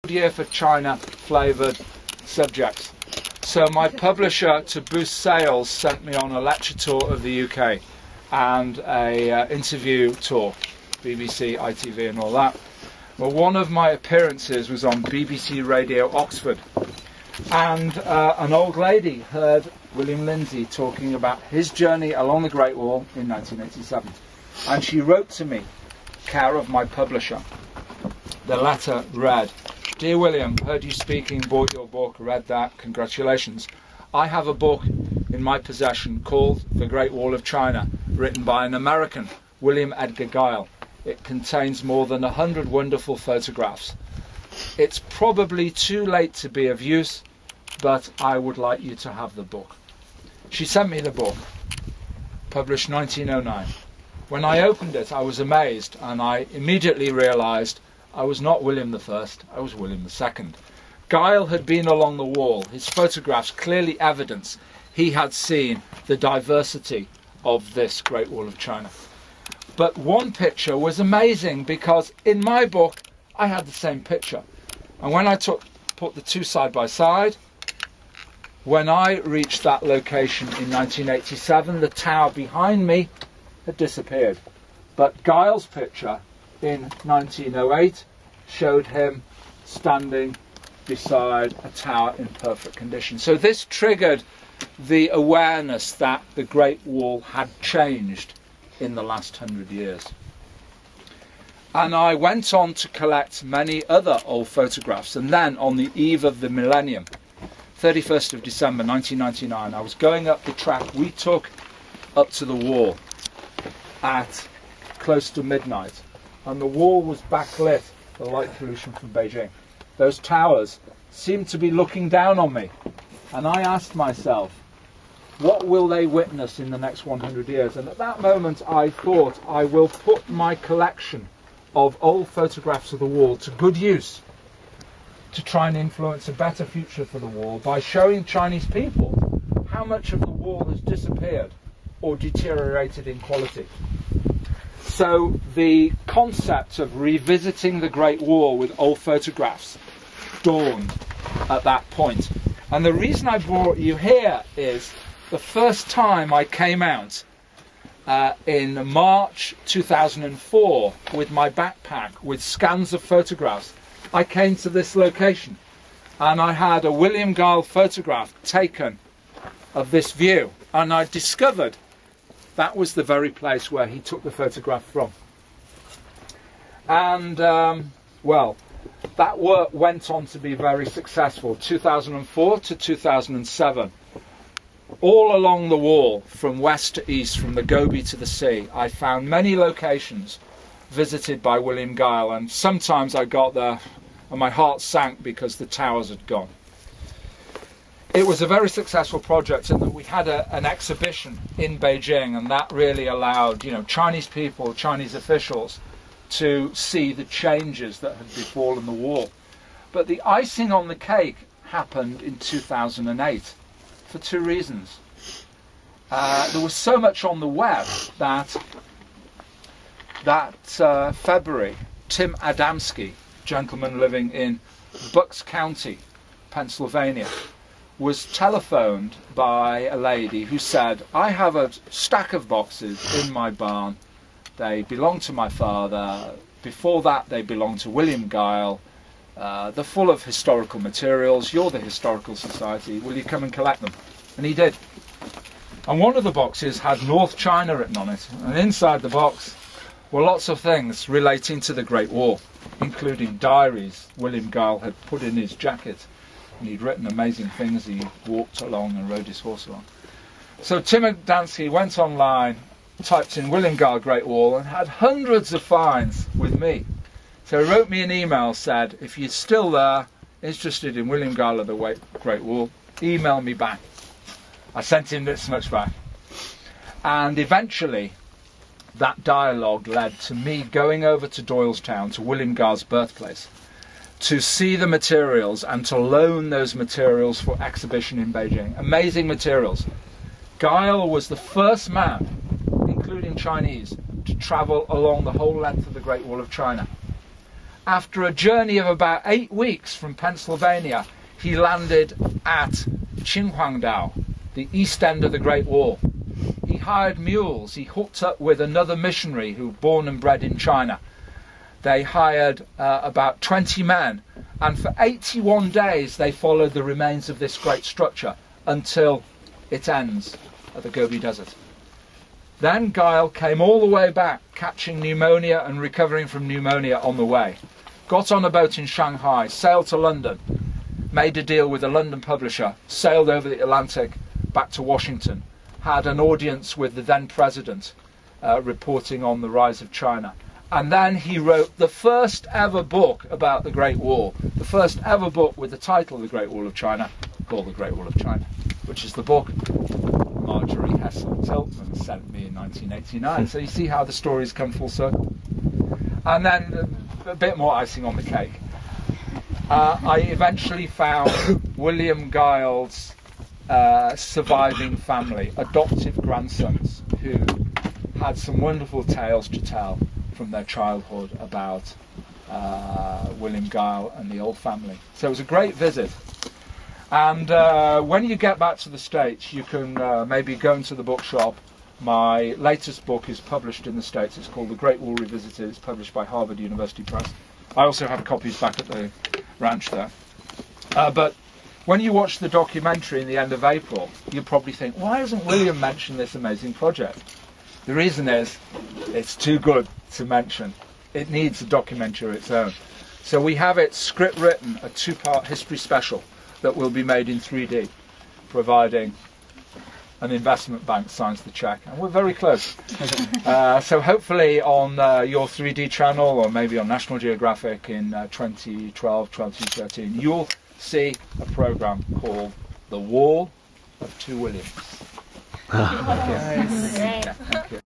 year for China flavoured subjects. So my publisher, to boost sales, sent me on a lecture tour of the UK and a interview tour, BBC, ITV and all that. Well, one of my appearances was on BBC Radio Oxford, and an old lady heard William Lindesay talking about his journey along the Great Wall in 1987. And she wrote to me, care of my publisher. The letter read, "Dear William, heard you speaking, bought your book, read that, congratulations. I have a book in my possession called The Great Wall of China, written by an American, William Edgar Geils. It contains more than 100 wonderful photographs. It's probably too late to be of use, but I would like you to have the book." She sent me the book, published 1909. When I opened it, I was amazed, and I immediately realised I was not William I, I was William II. Geils had been along the wall, his photographs clearly evidence he had seen the diversity of this Great Wall of China. But one picture was amazing, because in my book I had the same picture. And when I put the two side by side, when I reached that location in 1987, the tower behind me had disappeared. But Geils' picture in 1908 showed him standing beside a tower in perfect condition. So this triggered the awareness that the Great Wall had changed in the last 100 years. And I went on to collect many other old photographs, and then on the eve of the millennium, 31st of December 1999, I was going up the track we took up to the wall at close to midnight, and the wall was backlit, the light pollution from Beijing. Those towers seemed to be looking down on me, and I asked myself, what will they witness in the next 100 years? And at that moment I thought, I will put my collection of old photographs of the wall to good use to try and influence a better future for the wall by showing Chinese people how much of the wall has disappeared or deteriorated in quality. So the concept of revisiting the Great Wall with old photographs dawned at that point. And the reason I brought you here is the first time I came out in March 2004 with my backpack with scans of photographs, I came to this location and I had a William Geils photograph taken of this view, and I discovered that was the very place where he took the photograph from. And well, that work went on to be very successful, 2004 to 2007. All along the wall, from west to east, from the Gobi to the sea, I found many locations visited by William Geils, and sometimes I got there and my heart sank because the towers had gone. It was a very successful project in that we had an exhibition in Beijing, and that really allowed, Chinese people, Chinese officials to see the changes that had befallen the wall. But the icing on the cake happened in 2008 for two reasons. There was so much on the web that February, Tim Adamski, gentleman living in Bucks County, Pennsylvania, was telephoned by a lady who said, "I have a stack of boxes in my barn. They belong to my father. Before that they belonged to William Geils. They're full of historical materials. You're the Historical Society. Will you come and collect them?" And he did. And one of the boxes had North China written on it, and inside the box were lots of things relating to the Great Wall, including diaries William Geils had put in his jacket, and he'd written amazing things. He walked along and rode his horse along. So Tim Adamski went online, typed in William Geils Great Wall, and had hundreds of finds with me. So he wrote me an email, said, "If you're still there, interested in William Geils of the Great Wall, email me back." I sent him this much back. And eventually that dialogue led to me going over to Doylestown, to William Geils' birthplace, to see the materials and to loan those materials for exhibition in Beijing. Amazing materials. Geils was the first man, including Chinese, to travel along the whole length of the Great Wall of China. after a journey of about 8 weeks from Pennsylvania, he landed at Qinhuangdao, the east end of the Great Wall. He hired mules. He hooked up with another missionary who was born and bred in China. They hired about 20 men, and for 81 days they followed the remains of this great structure until it ends at the Gobi Desert. Then Geils came all the way back, catching pneumonia and recovering from pneumonia on the way. Got on a boat in Shanghai, sailed to London, made a deal with a London publisher, sailed over the Atlantic back to Washington, had an audience with the then president reporting on the rise of China. And then he wrote the first ever book about the Great Wall, the first ever book with the title of The Great Wall of China, called The Great Wall of China, which is the book Marjorie Hessel-Tiltman sent me in 1989. So you see how the stories come full circle. And then a bit more icing on the cake. I eventually found William Geils' surviving family, adoptive grandsons, who had some wonderful tales to tell from their childhood about William Geils and the old family. So it was a great visit. And when you get back to the States, you can maybe go into the bookshop. My latest book is published in the States. It's called The Great Wall Revisited. It's published by Harvard University Press. I also have copies back at the ranch there. But when you watch the documentary in the end of April, you'll probably think, why hasn't William mentioned this amazing project? The reason is, it's too good to mention. It needs a documentary of its own. So we have it script written, a 2-part history special that will be made in 3D, providing an investment bank signs the check. And we're very close. So hopefully on your 3D channel, or maybe on National Geographic in 2012, 2013, you'll see a program called The Wall of Two Williams. Nice. Thank you.